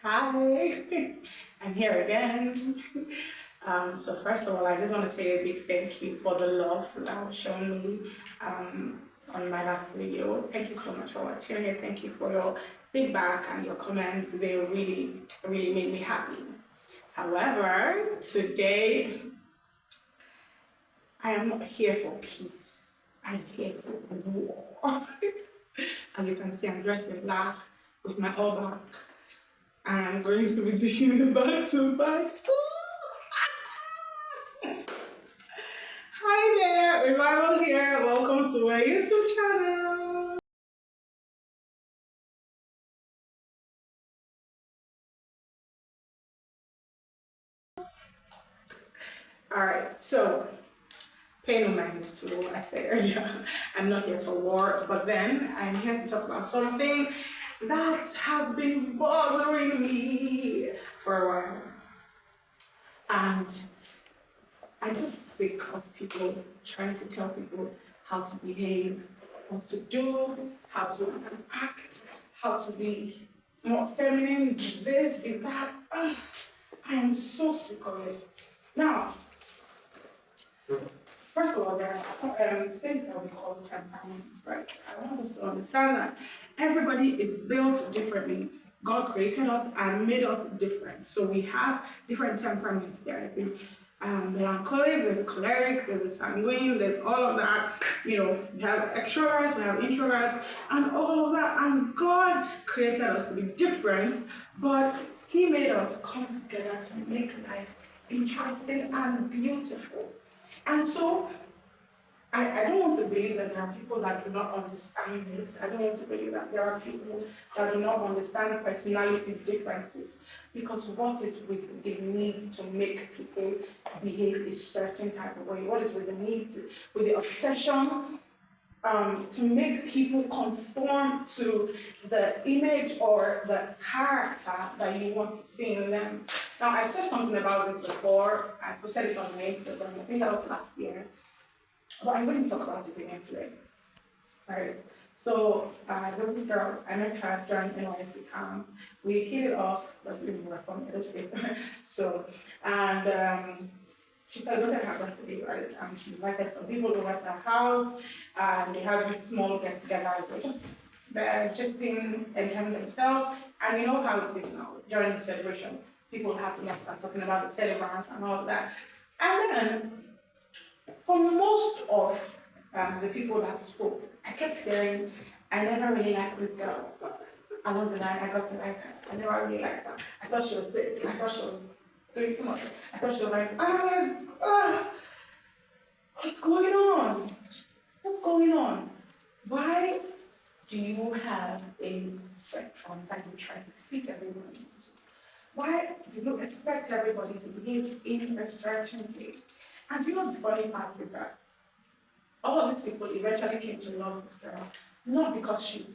Hi, I'm here again. So first of all, I just want to say a big thank you for the love that was shown me on my last video. Thank you so much for watching it. Thank you for your feedback and your comments. They really made me happy. However, today I am not here for peace. I'm here for war. And you can see I'm dressed in black with my all back. And I'm going to be dishing it back to back. Hi there, Revival here. Welcome to my YouTube channel. Alright, so pay no mind to what I said earlier. I'm not here for war, but then I'm here to talk about something that has been bothering me for a while. And I'm just sick of people trying to tell people how to behave, what to do, how to act, how to be more feminine, be this, be that. Ugh, I am so sick of it. Now, first of all, there are some things that we call temperaments, right? I want us to understand that everybody is built differently. God created us and made us different. So we have different temperaments. There is the melancholic, there's a choleric, there's a sanguine, there's all of that. You know, we have extroverts, we have introverts, and all of that. And God created us to be different, but He made us come together to make life interesting and beautiful. And so I don't want to believe that there are people that do not understand this. I don't want to believe that there are people that do not understand personality differences. Because what is with the need to make people behave a certain type of way? What is with the need to, with the obsession to make people conform to the image or the character that you want to see in them? Now, I said something about this before. I posted it on my Instagram. I think that was last year. But I'm going to talk about it again today. Alright, so there was this girl, I met her during NYC camp. We hit it off, but we were from Edo State. So, and she celebrated her birthday, right? And she invited some people over to her house, and they had this small get together. They're just enjoying themselves. And you know how it is now during the celebration. People have to start talking about the celebrants and all of that. And then, for most of the people that spoke, I kept hearing, I never really liked this girl. Along the line, I got to like her. I never really liked her. I thought she was this. I thought she was doing too much. I thought she was like, what's going on? What's going on? Why do you have a spectrum that you try to fit everybody into? Why do you expect everybody to behave in a certain way? And you know the funny part is that all of these people eventually came to love this girl, not because she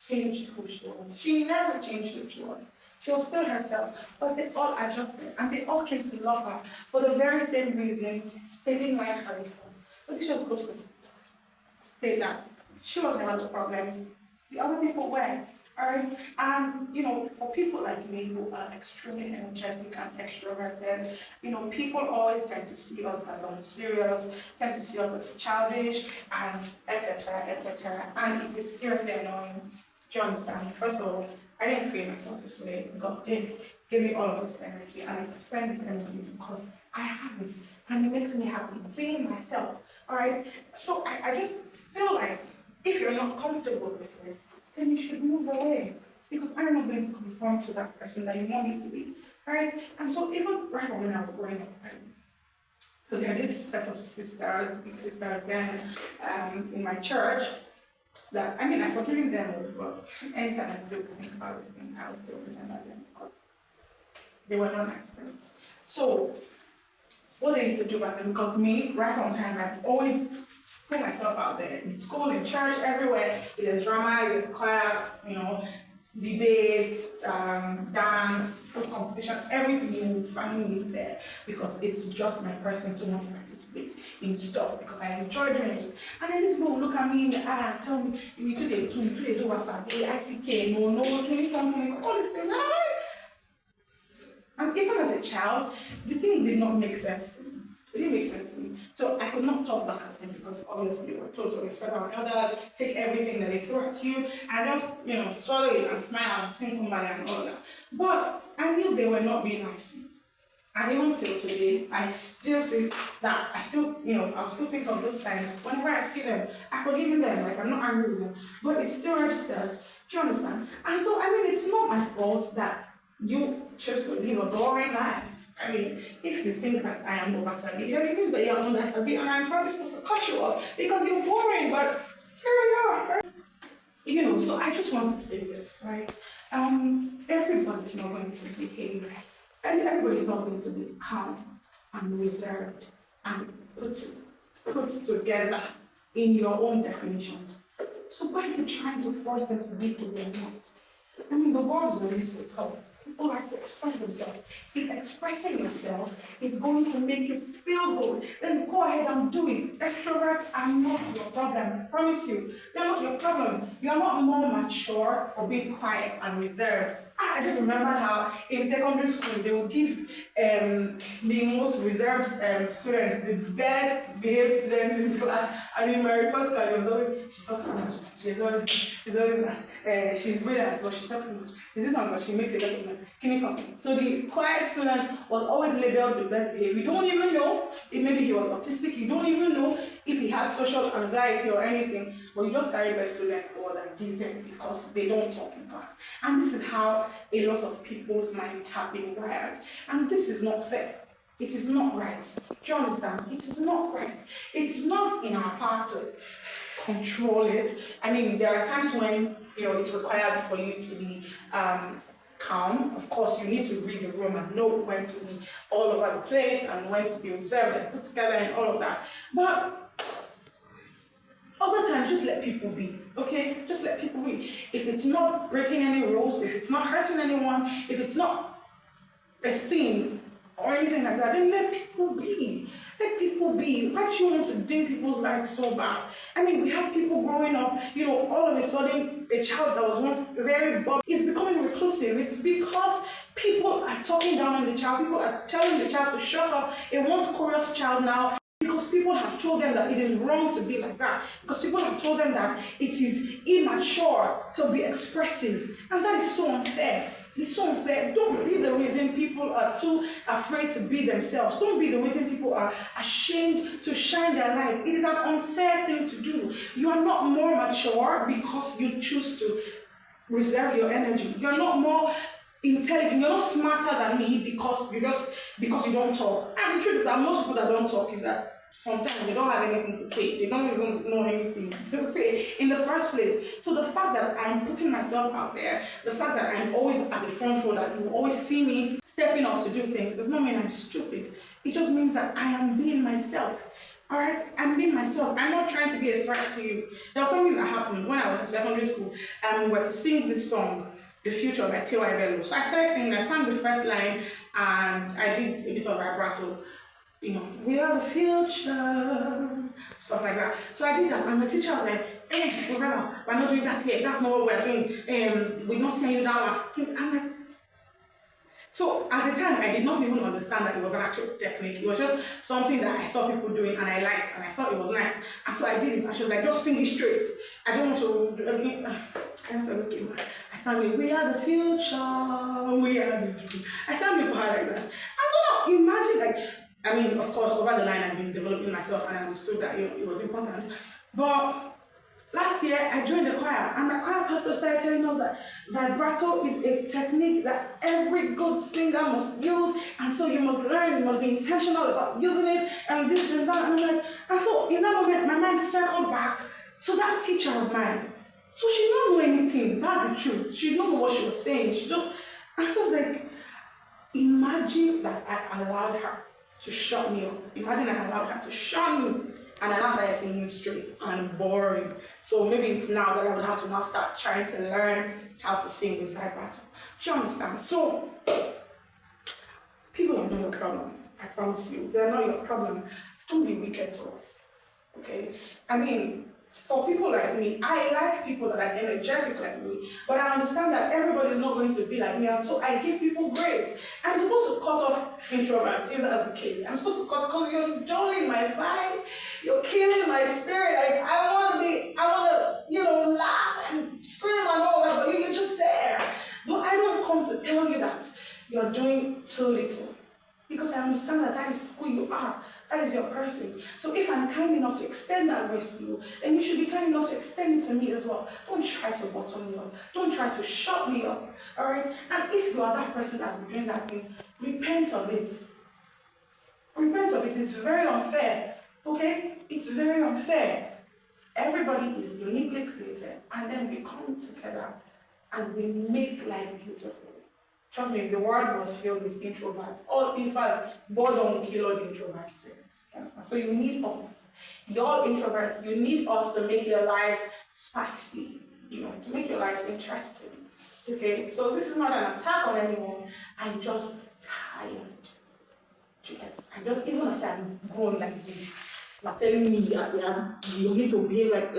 changed who she was. She never changed who she was. She was still herself, but they all adjusted, and they all came to love her for the very same reasons they didn't like her before. But she was supposed to stay that she wasn't having a problem. The other people were. Alright, and you know, for people like me who are extremely energetic and extroverted, you know, people always tend to see us as unserious, tend to see us as childish, and etc., etc. And it is seriously annoying. Do you understand? First of all, I didn't create myself this way. God did give me all of this energy, and I spend this energy because I have it, and it makes me happy being myself. Alright, so I just feel like if you're not comfortable with it, then you should move away. Because I'm not going to conform to that person that you want me to be. Right? And so even right when I was growing up, right? So there are this set of sisters, big sisters then in my church that I mean I've forgiven them, but anytime I still think about this thing, I will still remember them because they were not nice to me. So what they used to do back then, because me, right from time, I've always put myself out there in school, in church, everywhere. There's drama, there's choir, you know, debates, dance, food competition, everything you will find me there because it's just my person to want to participate in stuff because I enjoy doing it. And then these people will look at me in the eye and tell me, we do WhatsApp, ITK, no, can you come, all these things. And even as a child, the thing did not make sense to me. It didn't make sense to me. So I could not talk back at them because obviously we were told to respect our elders, take everything that they throw at you, and just, swallow it and smile and sing kumbaya and all that. But I knew they were not being nice to me. And even till today, I still see that, I'll still think of those times. Whenever I see them, I forgive them, like I'm not angry with them. But it still registers. Do you understand? And so, it's not my fault that you choose to live a boring life. If you think that I am over Sabi, then it means that you are under Sabi, and I'm probably supposed to cut you off because you're boring, but here we are. So I just want to say this, right? Everybody's not going to behave, and everybody's not going to be calm and reserved and put together in your own definitions. So why are you trying to force them to be who they're not? The world is already so tough. People like to express themselves. If expressing yourself is going to make you feel good, then go ahead and do it. Extroverts are not your problem. I promise you, they're not your problem. You're not more mature for being quiet and reserved. I just remember how in secondary school they would give the most reserved students the best behaved students in class. And in my report card, it was always, she talks so much, she's always that, she's brilliant, but she talks so much. She's this one, but she makes a lot of money. Can you come? So the quiet student was always labeled the best behaved. You don't even know if maybe he was autistic, you don't even know if he had social anxiety or anything, but you just carry best student forward and give them because they don't talk in class. And this is how a lot of people's minds have been wired. And this is not fair. It is not right. Do you understand? It is not right. It's not in our power to control it. There are times when it's required for you to be calm. Of course, you need to read the room and know when to be all over the place and when to be reserved and put together and all of that. But other times, just let people be, okay? Just let people be. If it's not breaking any rules, if it's not hurting anyone, if it's not a sin or anything like that, then let people be. Let people be. Why do you want to dim people's lives so bad? We have people growing up, all of a sudden, a child that was once very bubbly is becoming reclusive. It's because people are talking down on the child. People are telling the child to shut up. A once curious child now, because people have told them that it is wrong to be like that. Because people have told them that it is immature to be expressive. And that is so unfair. It's so unfair. Don't be the reason people are too afraid to be themselves. Don't be the reason people are ashamed to shine their light. It is an unfair thing to do. You are not more mature because you choose to reserve your energy. You're not more intelligent, you're not smarter than me because you don't talk. And the truth is that most people that don't talk is that sometimes they don't have anything to say. They don't even know anything to say in the first place. So the fact that I'm putting myself out there, the fact that I'm always at the front row, that you always see me stepping up to do things, does not mean I'm stupid. It just means that I am being myself. Alright, I'm being myself. I'm not trying to be a threat to you. There was something that happened when I was in secondary school and we were to sing this song, The Future by T.Y. Bello. So I started singing, I sang the first line and I did a bit of vibrato. We are the future, stuff like that. So I did that and my teacher was like, remember, we're not doing that here. That's not what we're doing. We're not saying that. I'm like, so at the time, I did not even understand that it was an actual technique. It was just something that I saw people doing and I liked and I thought it was nice. And so I did it. And she was like, just sing it straight. I don't want to, I sang, we are the future, we are the future. I sang it for her like that. And so now, imagine, of course, over the line, I've been developing myself and I understood that it was important. But last year, I joined the choir, and the choir pastor started telling us that vibrato is a technique that every good singer must use, and so you must learn, you must be intentional about using it, and this and that. And so in that moment, my mind circled back to that teacher of mine. So she didn't know anything, that's the truth. She didn't know what she was saying. And so I was like, imagine that I allowed her to shut me up. Imagine I allowed her to shut me. And I now started singing straight and boring. So maybe it's now that I would have to now start trying to learn how to sing with vibrato. Do you understand? So, people are not your problem. I promise you. They're not your problem. Don't be wicked to us. Okay? for people like me, I like people that are energetic like me, but I understand that everybody is not going to be like me, and so I give people grace. I'm supposed to cut off introverts, if that's the case. I'm supposed to cut because you're dulling my vibe, you're killing my spirit. Like I want to, laugh and scream and all that, but you're just there. But I don't come to tell you that you're doing too little, because I understand that that is who you are. That is your person. So if I'm kind enough to extend that grace to you, then you should be kind enough to extend it to me as well. Don't try to bottom me up. Don't try to shut me up. All right? And if you are that person that's doing that thing, repent of it. Repent of it. It's very unfair. Okay? It's very unfair. Everybody is uniquely created, and then we come together and we make life beautiful. Trust me, if the world was filled with introverts, or in fact, boredom will kill all the introverts. So you need us. Y'all introverts, you need us to make your lives spicy, to make your lives interesting. Okay, so this is not an attack on anyone. I'm just tired. Yes, I don't, even as I'm grown like this, you're telling me you need to behave like,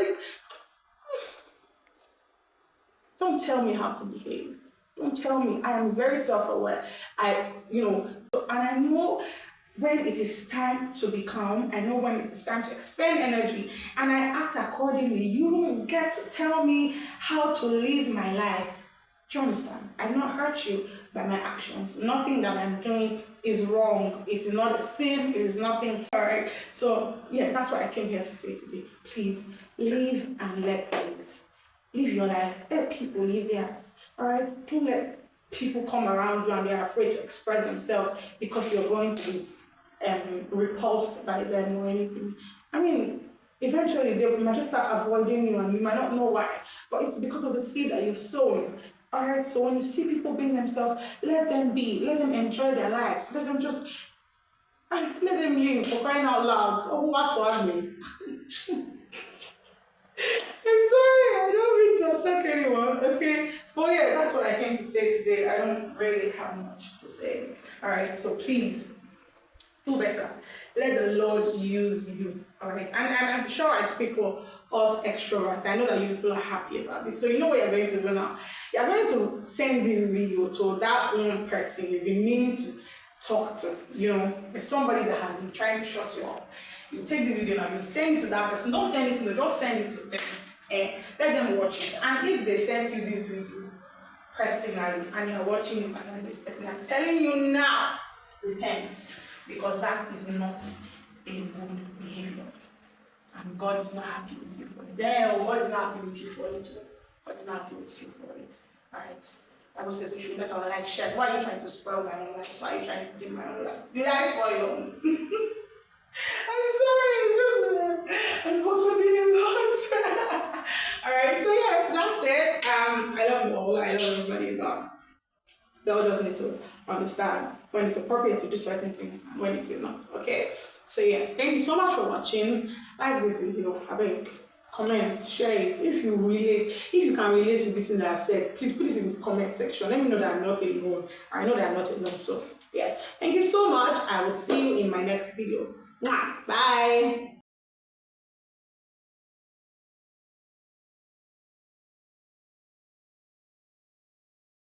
don't tell me how to behave. Don't tell me. I am very self-aware. And I know when it is time to be calm. I know when it is time to expend energy, and I act accordingly. You don't get to tell me how to live my life. Do you understand? I do not hurt you by my actions. Nothing that I'm doing is wrong. It is not a sin. It is nothing. All right. So yeah, that's what I came here to say today. Please live and let live. Live your life. Let people live theirs. All right? Don't let people come around you and they're afraid to express themselves because you're going to be repulsed by them or anything. I mean, eventually they might just start avoiding you and you might not know why, but it's because of the seed that you've sown. All right? So when you see people being themselves, let them be. Let them enjoy their lives. Let them live, for crying out loud. Oh, what's me? I'm sorry, I don't mean to attack anyone, okay? But yeah, that's what I came to say today. I don't really have much to say. Alright, so please, do better. Let the Lord use you, alright? And I'm sure I speak for us extroverts. I know that you people are happy about this. So you know what you're going to do now? You're going to send this video to that one person you've been meaning to talk to. There's somebody that has been trying to shut you up. You take this video now, you send it to that person. Don't send it to me, just send it to them. Let them watch it. And if they send you this video personally and you're watching it and this person, I'm telling you now, repent. Because that is not a good behavior. And God is not happy with you for it. God is not happy with you for it. God is not happy with you for it. Alright. Bible says you should let our light shine. Why are you trying to spoil my own life? Why are you trying to dim my own life? Did I spoil your own? I'm sorry, I'm bottoming a lot. Alright, so yes, that's it. I love you all. I love everybody, but God does need to understand when it's appropriate to do certain things and when it is not. Okay? So yes, thank you so much for watching. Like this video, I beg, comment, share it. If you can relate with this thing that I've said, please put it in the comment section. Let me know that I'm not alone. I know that I'm not alone. So yes, thank you so much. I will see you in my next video. Bye.